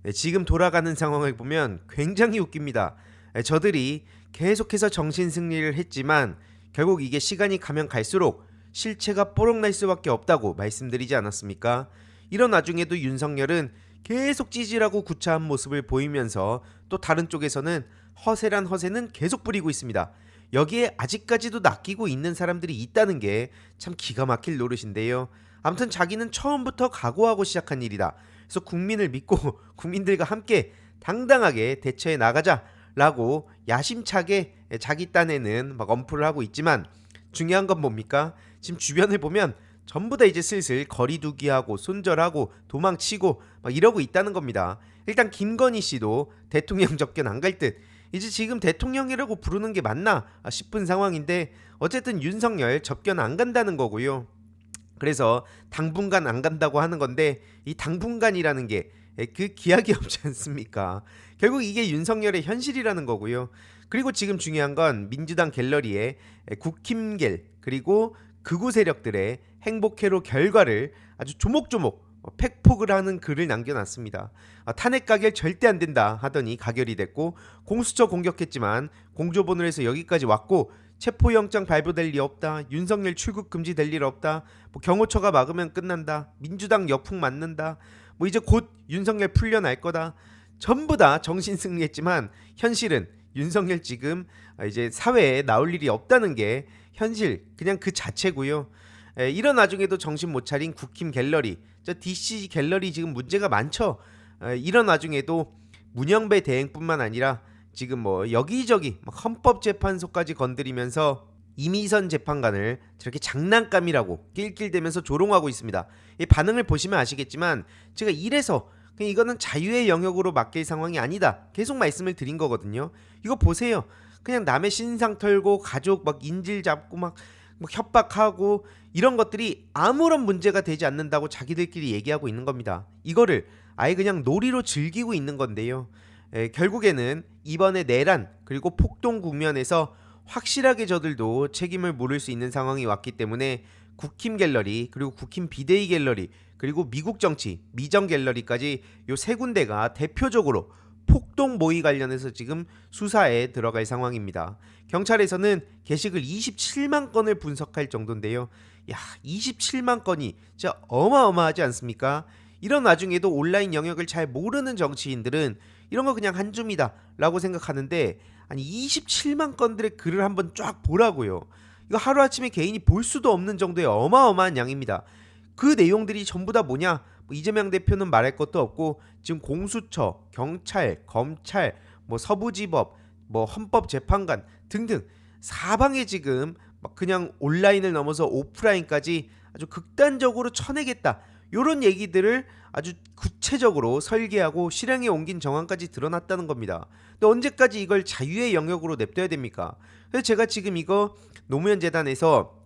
네, 지금 돌아가는 상황을 보면 굉장히 웃깁니다. 네, 저들이 계속해서 정신 승리를 했지만 결국 이게 시간이 가면 갈수록 실체가 뽀록날 수밖에 없다고 말씀드리지 않았습니까? 이런 와중에도 윤석열은 계속 찌질하고 구차한 모습을 보이면서 또 다른 쪽에서는 허세란 허세는 계속 부리고 있습니다. 여기에 아직까지도 낚이고 있는 사람들이 있다는 게 참 기가 막힐 노릇인데요. 아무튼 자기는 처음부터 각오하고 시작한 일이다. 그래서 국민을 믿고 국민들과 함께 당당하게 대처해 나가자라고 야심차게 자기 딴에는 막 엄포를 하고 있지만 중요한 건 뭡니까? 지금 주변을 보면 전부 다 이제 슬슬 거리두기하고 손절하고 도망치고 막 이러고 있다는 겁니다. 일단 김건희 씨도 대통령 접견 안 갈 듯. 이제 지금 대통령이라고 부르는 게 맞나 싶은 상황인데 어쨌든 윤석열 접견 안 간다는 거고요. 그래서 당분간 안 간다고 하는 건데 이 당분간이라는 게 그 기약이 없지 않습니까? 결국 이게 윤석열의 현실이라는 거고요. 그리고 지금 중요한 건 민주당 갤러리에 국힘갤 그리고 극우 세력들의 행복회로 결과를 아주 조목조목 팩폭을 하는 글을 남겨놨습니다. 탄핵 가결 절대 안 된다 하더니 가결이 됐고 공수처 공격했지만 공조본을 해서 여기까지 왔고 체포영장 발부될 리 없다. 윤석열 출국 금지될 일 없다. 뭐 경호처가 막으면 끝난다. 민주당 역풍 맞는다. 뭐 이제 곧 윤석열 풀려날 거다. 전부 다 정신 승리했지만 현실은 윤석열 지금 이제 사회에 나올 일이 없다는 게 현실 그냥 그 자체고요. 이런 와중에도 정신 못 차린 국힘 갤러리, 저 DC 갤러리 지금 문제가 많죠. 이런 와중에도 문영배 대행뿐만 아니라 지금 뭐 여기저기 헌법재판소까지 건드리면서 이미선 재판관을 저렇게 장난감이라고 낄낄대면서 조롱하고 있습니다. 이 반응을 보시면 아시겠지만 제가 이래서 그냥 이거는 자유의 영역으로 맡길 상황이 아니다 계속 말씀을 드린 거거든요. 이거 보세요. 그냥 남의 신상 털고 가족 막 인질 잡고 막 협박하고 이런 것들이 아무런 문제가 되지 않는다고 자기들끼리 얘기하고 있는 겁니다. 이거를 아예 그냥 놀이로 즐기고 있는 건데요. 결국에는 이번에 내란 그리고 폭동 국면에서 확실하게 저들도 책임을 물을 수 있는 상황이 왔기 때문에 국힘 갤러리 그리고 국힘 비대위 갤러리 그리고 미국 정치 미정 갤러리까지 요 세 군데가 대표적으로 폭동 모의 관련해서 지금 수사에 들어갈 상황입니다. 경찰에서는 게시글 27만 건을 분석할 정도인데요. 야, 27만 건이 진짜 어마어마하지 않습니까? 이런 와중에도 온라인 영역을 잘 모르는 정치인들은 이런 거 그냥 한 줌이다 라고 생각하는데 아니 27만 건들의 글을 한번 쫙 보라고요. 이거 하루아침에 개인이 볼 수도 없는 정도의 어마어마한 양입니다. 그 내용들이 전부 다 뭐냐? 뭐 이재명 대표는 말할 것도 없고 지금 공수처, 경찰, 검찰, 뭐 서부지법, 뭐 헌법재판관 등등 사방에 지금 막 그냥 온라인을 넘어서 오프라인까지 아주 극단적으로 쳐내겠다. 요런 얘기들을 아주 구체적으로 설계하고 실행에 옮긴 정황까지 드러났다는 겁니다. 근데 언제까지 이걸 자유의 영역으로 냅둬야 됩니까? 그래서 제가 지금 이거 노무현 재단에서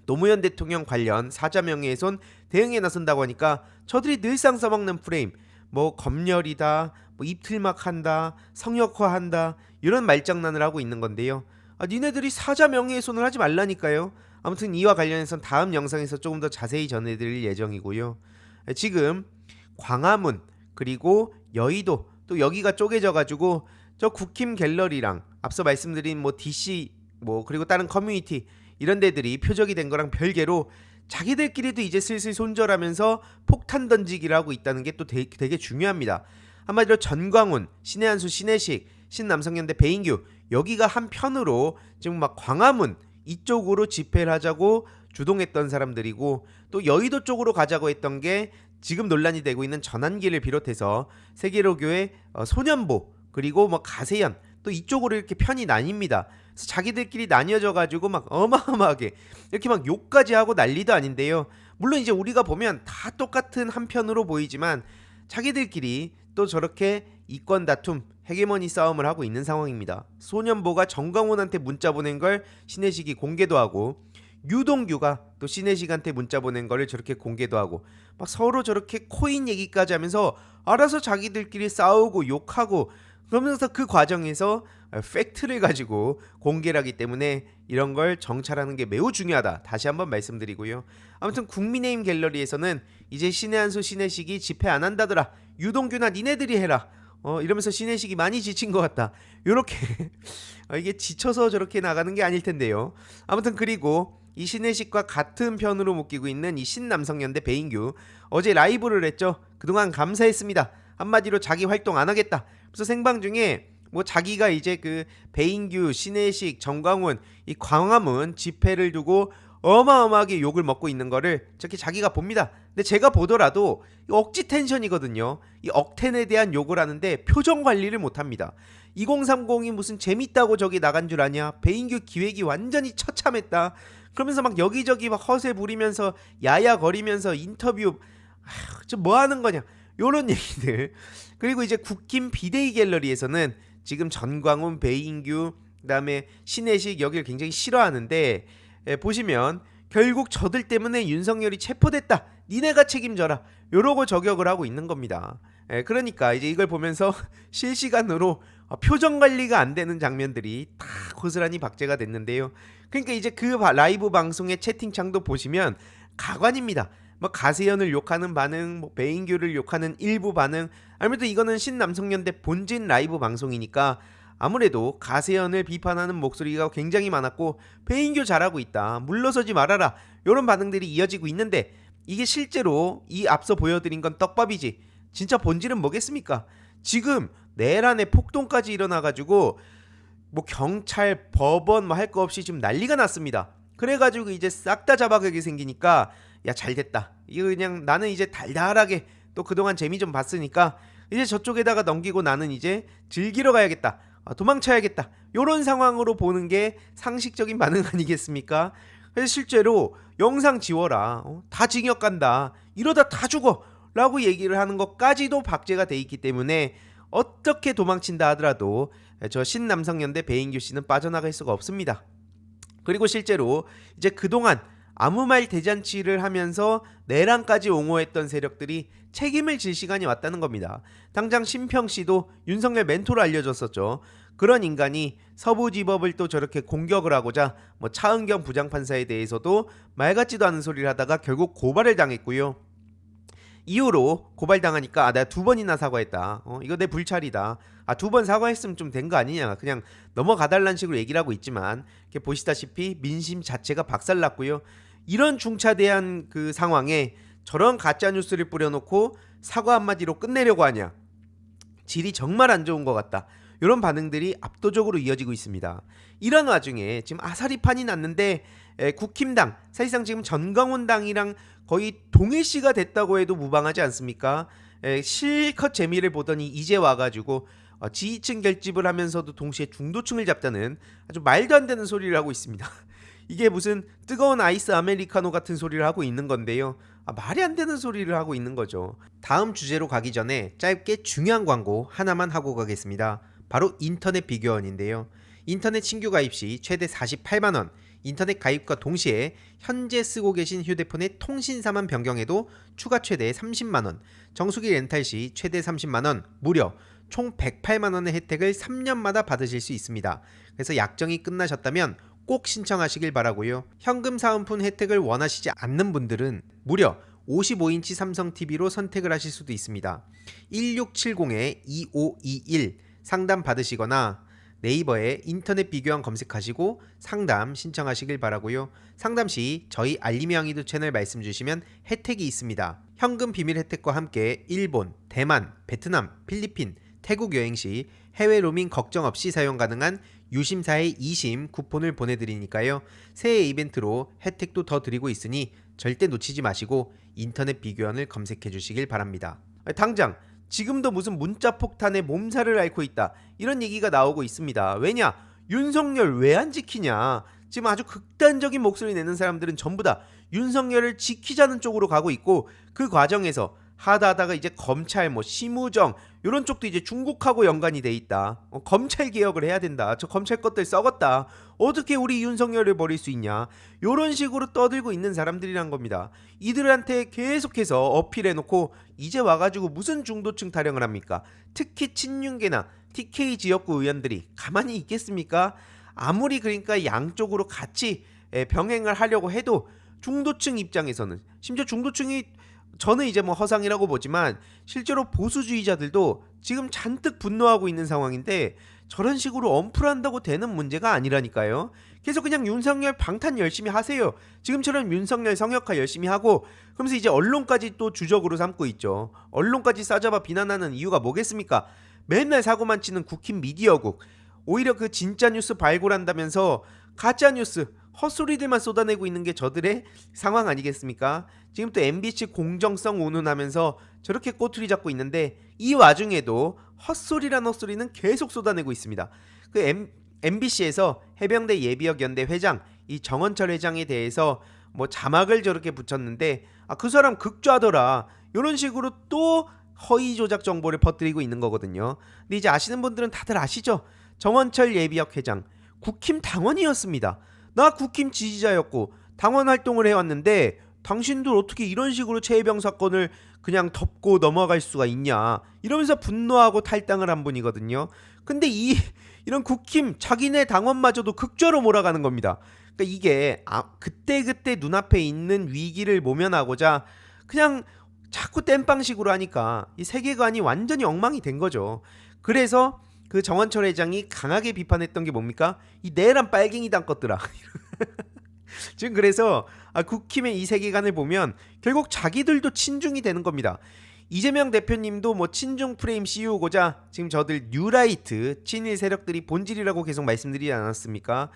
노무현 대통령 관련 사자명예훼손 대응에 나선다고 하니까 저들이 늘상 써먹는 프레임 뭐 검열이다 뭐 입틀막 한다 성역화한다 이런 말장난을 하고 있는 건데요. 니네들이 사자명예훼손을 하지 말라니까요. 아무튼 이와 관련해서는 다음 영상에서 조금 더 자세히 전해드릴 예정이고요. 지금 광화문 그리고 여의도 또 여기가 쪼개져 가지고 저 국힘 갤러리랑 앞서 말씀드린 뭐 DC 뭐 그리고 다른 커뮤니티 이런 데들이 표적이 된 거랑 별개로 자기들끼리도 이제 슬슬 손절하면서 폭탄 던지기를 하고 있다는 게 또 되게 중요합니다. 한마디로 전광훈, 신의 한수, 신혜식, 신남성현대 배인규 여기가 한편으로 지금 막 광화문 이쪽으로 집회를 하자고 주동했던 사람들이고 또 여의도 쪽으로 가자고 했던 게 지금 논란이 되고 있는 전환기를 비롯해서 세계로교회 소년보 그리고 뭐 가세연 또 이쪽으로 이렇게 편이 나뉩니다. 그래서 자기들끼리 나뉘어져 가지고 막 어마어마하게 이렇게 막 욕까지 하고 난리도 아닌데요. 물론 이제 우리가 보면 다 똑같은 한편으로 보이지만 자기들끼리 또 저렇게 이권 다툼 헤게모니 싸움을 하고 있는 상황입니다. 소년보가 정광훈한테 문자 보낸 걸 신혜식이 공개도 하고 유동규가 또 신혜식한테 문자 보낸 거를 저렇게 공개도 하고 막 서로 저렇게 코인 얘기까지 하면서 알아서 자기들끼리 싸우고 욕하고 그러면서 그 과정에서 팩트를 가지고 공개를 하기 때문에 이런 걸 정찰하는 게 매우 중요하다. 다시 한번 말씀드리고요. 아무튼 국민의힘 갤러리에서는 이제 신의 한수 신혜식이 집회 안 한다더라. 유동규나 니네들이 해라. 이러면서 신혜식이 많이 지친 것 같다. 요렇게 이게 지쳐서 저렇게 나가는 게 아닐 텐데요. 아무튼 그리고 이 신혜식과 같은 편으로 묶이고 있는 이 신남성연대 배인규 어제 라이브를 했죠. 그동안 감사했습니다. 한마디로 자기 활동 안 하겠다. 그래서 생방 중에 뭐 자기가 이제 그 배인규, 신혜식, 정광훈 이 광화문 집회를 두고 어마어마하게 욕을 먹고 있는 거를 저렇게 자기가 봅니다. 근데 제가 보더라도 억지 텐션이거든요. 이 억텐에 대한 욕을 하는데 표정 관리를 못합니다. 2030이 무슨 재밌다고 저기 나간 줄 아냐? 배인규 기획이 완전히 처참했다. 그러면서 막 여기저기 막 허세 부리면서 야야거리면서 인터뷰 좀 뭐 하는 거냐? 요런 얘기들. 그리고 이제 국힘 비대위 갤러리에서는 지금 전광훈, 배인규, 그다음에 신혜식 여기를 굉장히 싫어하는데 보시면 결국 저들 때문에 윤석열이 체포됐다. 니네가 책임져라. 요러고 저격을 하고 있는 겁니다. 그러니까 이제 이걸 보면서 실시간으로 표정 관리가 안 되는 장면들이 다 고스란히 박제가 됐는데요. 그러니까 이제 그 라이브 방송의 채팅창도 보시면 가관입니다. 뭐 가세현을 욕하는 반응, 뭐 배인규를 욕하는 일부 반응. 아무래도 이거는 신남성연대 본진 라이브 방송이니까 아무래도 가세현을 비판하는 목소리가 굉장히 많았고 배인규 잘하고 있다. 물러서지 말아라. 이런 반응들이 이어지고 있는데 이게 실제로 이 앞서 보여드린 건 떡밥이지. 진짜 본질은 뭐겠습니까? 지금 내란에 폭동까지 일어나가지고 뭐 경찰, 법원 뭐 할 거 없이 지금 난리가 났습니다. 그래가지고 이제 싹 다 잡아가게 생기니까 야 잘됐다. 이거 그냥 나는 이제 달달하게 또 그동안 재미 좀 봤으니까 이제 저쪽에다가 넘기고 나는 이제 즐기러 가야겠다. 도망쳐야겠다. 요런 상황으로 보는 게 상식적인 반응 아니겠습니까? 그래서 실제로 영상 지워라. 다 징역 간다. 이러다 다 죽어. 라고 얘기를 하는 것까지도 박제가 돼 있기 때문에 어떻게 도망친다 하더라도 저 신남성연대 배인규 씨는 빠져나갈 수가 없습니다. 그리고 실제로 이제 그동안 아무 말 대잔치를 하면서 내란까지 옹호했던 세력들이 책임을 질 시간이 왔다는 겁니다. 당장 심평 씨도 윤석열 멘토로 알려졌었죠. 그런 인간이 서부지법을 또 저렇게 공격을 하고자 뭐 차은경 부장판사에 대해서도 말 같지도 않은 소리를 하다가 결국 고발을 당했고요. 이후로 고발당하니까 내가 2번이나 사과했다. 이거 내 불찰이다. 2번 사과했으면 좀 된 거 아니냐. 그냥 넘어가달라는 식으로 얘기를 하고 있지만 이렇게 보시다시피 민심 자체가 박살났고요. 이런 중차대한 그 상황에 저런 가짜뉴스를 뿌려놓고 사과 한마디로 끝내려고 하냐. 질이 정말 안 좋은 것 같다. 이런 반응들이 압도적으로 이어지고 있습니다. 이런 와중에 지금 아사리판이 났는데 국힘당, 사실상 지금 전광훈 당이랑 거의 동일시가 됐다고 해도 무방하지 않습니까? 실컷 재미를 보더니 이제 와가지고 지지층 결집을 하면서도 동시에 중도층을 잡다는 아주 말도 안 되는 소리를 하고 있습니다. 이게 무슨 뜨거운 아이스 아메리카노 같은 소리를 하고 있는 건데요. 말이 안 되는 소리를 하고 있는 거죠. 다음 주제로 가기 전에 짧게 중요한 광고 하나만 하고 가겠습니다. 바로 인터넷 비교원인데요. 인터넷 신규 가입 시 최대 48만원, 인터넷 가입과 동시에 현재 쓰고 계신 휴대폰의 통신사만 변경해도 추가 최대 30만원, 정수기 렌탈 시 최대 30만원, 무려 총 108만원의 혜택을 3년마다 받으실 수 있습니다. 그래서 약정이 끝나셨다면 꼭 신청하시길 바라고요. 현금 사은품 혜택을 원하시지 않는 분들은 무려 55인치 삼성 TV로 선택을 하실 수도 있습니다. 1670-2521 상담 받으시거나 네이버에 인터넷 비교원 검색하시고 상담 신청하시길 바라고요. 상담 시 저희 알림이 왕이도 채널 말씀 주시면 혜택이 있습니다. 현금 비밀 혜택과 함께 일본, 대만, 베트남, 필리핀, 태국 여행 시 해외 로밍 걱정 없이 사용 가능한 유심사의 2심 쿠폰을 보내드리니까요. 새해 이벤트로 혜택도 더 드리고 있으니 절대 놓치지 마시고 인터넷 비교원을 검색해 주시길 바랍니다. 당장 지금도 무슨 문자 폭탄에 몸살을 앓고 있다 이런 얘기가 나오고 있습니다. 왜냐? 윤석열 왜 안 지키냐? 지금 아주 극단적인 목소리 내는 사람들은 전부 다 윤석열을 지키자는 쪽으로 가고 있고 그 과정에서 하다가 이제 검찰 뭐 심우정 이런 쪽도 이제 중국하고 연관이 돼 있다. 검찰 개혁을 해야 된다. 저 검찰 것들 썩었다. 어떻게 우리 윤석열을 버릴 수 있냐. 이런 식으로 떠들고 있는 사람들이란 겁니다. 이들한테 계속해서 어필해놓고 이제 와가지고 무슨 중도층 타령을 합니까? 특히 친윤계나 TK 지역구 의원들이 가만히 있겠습니까? 아무리 그러니까 양쪽으로 같이 병행을 하려고 해도 중도층 입장에서는, 심지어 중도층이 저는 이제 뭐 허상이라고 보지만 실제로 보수주의자들도 지금 잔뜩 분노하고 있는 상황인데 저런 식으로 언플한다고 되는 문제가 아니라니까요. 계속 그냥 윤석열 방탄 열심히 하세요. 지금처럼 윤석열 성역화 열심히 하고 그러면서 이제 언론까지 또 주적으로 삼고 있죠. 언론까지 싸잡아 비난하는 이유가 뭐겠습니까? 맨날 사고만 치는 국힘 미디어국, 오히려 그 진짜 뉴스 발굴한다면서 가짜 뉴스 헛소리들만 쏟아내고 있는 게 저들의 상황 아니겠습니까? 지금 또 MBC 공정성 운운하면서 저렇게 꼬투리 잡고 있는데 이 와중에도 헛소리란 헛소리는 계속 쏟아내고 있습니다. MBC에서 해병대 예비역 연대 회장 이 정원철 회장에 대해서 뭐 자막을 저렇게 붙였는데 그 사람 극좌더라 이런 식으로 또 허위 조작 정보를 퍼뜨리고 있는 거거든요. 근데 이제 아시는 분들은 다들 아시죠? 정원철 예비역 회장 국힘 당원이었습니다. 나 국힘 지지자였고 당원 활동을 해왔는데 당신들 어떻게 이런 식으로 최혜병 사건을 그냥 덮고 넘어갈 수가 있냐 이러면서 분노하고 탈당을 한 분이거든요. 근데 이런 국힘 자기네 당원마저도 극좌로 몰아가는 겁니다. 그러니까 이게 그때 눈앞에 있는 위기를 모면하고자 그냥 자꾸 땜빵식으로 하니까 이 세계관이 완전히 엉망이 된 거죠. 그래서 그 정원철 회장이 강하게 비판했던 게 뭡니까? 이 내란 빨갱이 당 것들아. 지금 그래서 국힘의 이 세계관을 보면 결국 자기들도 친중이 되는 겁니다. 이재명 대표님도 뭐 친중 프레임 씌우고자 지금 저들 뉴라이트 친일 세력들이 본질이라고 계속 말씀드리지 않았습니까?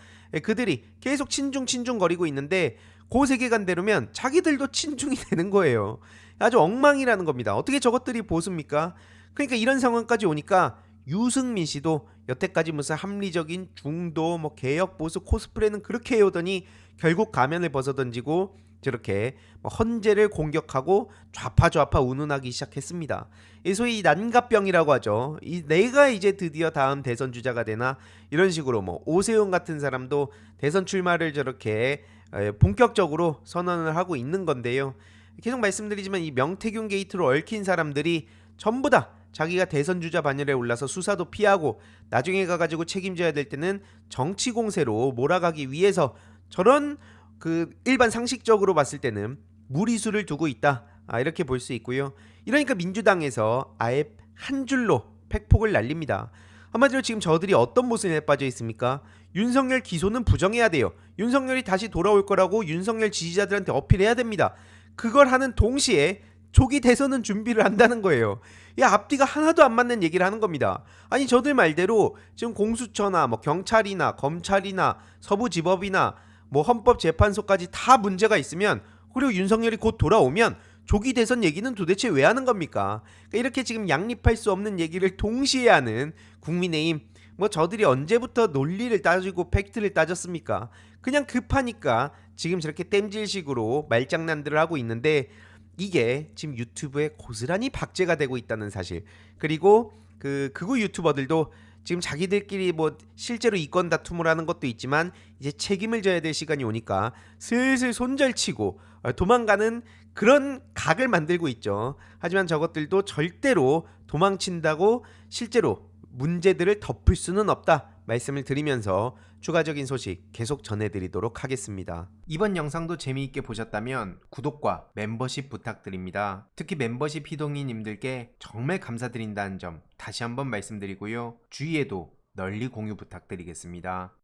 그들이 계속 친중 거리고 있는데 그 세계관대로면 자기들도 친중이 되는 거예요. 아주 엉망이라는 겁니다. 어떻게 저것들이 보수입니까? 그러니까 이런 상황까지 오니까 유승민 씨도 여태까지 무슨 합리적인 중도 뭐 개혁 보수 코스프레는 그렇게 해오더니 결국 가면을 벗어던지고 저렇게 헌재를 공격하고 좌파 운운하기 시작했습니다. 이 소위 난갑병이라고 하죠. 내가 이제 드디어 다음 대선 주자가 되나 이런 식으로 뭐 오세훈 같은 사람도 대선 출마를 저렇게 본격적으로 선언을 하고 있는 건데요. 계속 말씀드리지만 이 명태균 게이트로 얽힌 사람들이 전부 다 자기가 대선 주자 반열에 올라서 수사도 피하고 나중에 가가지고 책임져야 될 때는 정치 공세로 몰아가기 위해서 저런 그 일반 상식적으로 봤을 때는 무리수를 두고 있다 이렇게 볼 수 있고요. 이러니까 민주당에서 아예 한 줄로 팩폭을 날립니다. 한마디로 지금 저들이 어떤 모순에 빠져 있습니까? 윤석열 기소는 부정해야 돼요. 윤석열이 다시 돌아올 거라고 윤석열 지지자들한테 어필해야 됩니다. 그걸 하는 동시에 조기 대선은 준비를 한다는 거예요. 앞뒤가 하나도 안 맞는 얘기를 하는 겁니다. 아니 저들 말대로 지금 공수처나 뭐 경찰이나 검찰이나 서부지법이나 뭐 헌법재판소까지 다 문제가 있으면 그리고 윤석열이 곧 돌아오면 조기 대선 얘기는 도대체 왜 하는 겁니까? 그러니까 이렇게 지금 양립할 수 없는 얘기를 동시에 하는 국민의힘, 뭐 저들이 언제부터 논리를 따지고 팩트를 따졌습니까? 그냥 급하니까 지금 저렇게 땜질식으로 말장난들을 하고 있는데 이게 지금 유튜브에 고스란히 박제가 되고 있다는 사실, 그리고 극우 유튜버들도 지금 자기들끼리 뭐 실제로 이권 다툼을 하는 것도 있지만 이제 책임을 져야 될 시간이 오니까 슬슬 손절치고 도망가는 그런 각을 만들고 있죠. 하지만 저것들도 절대로 도망친다고 실제로 문제들을 덮을 수는 없다 말씀을 드리면서 추가적인 소식 계속 전해드리도록 하겠습니다. 이번 영상도 재미있게 보셨다면 구독과 멤버십 부탁드립니다. 특히 멤버십 희동이님들께 정말 감사드린다는 점 다시 한번 말씀드리고요. 주위에도 널리 공유 부탁드리겠습니다.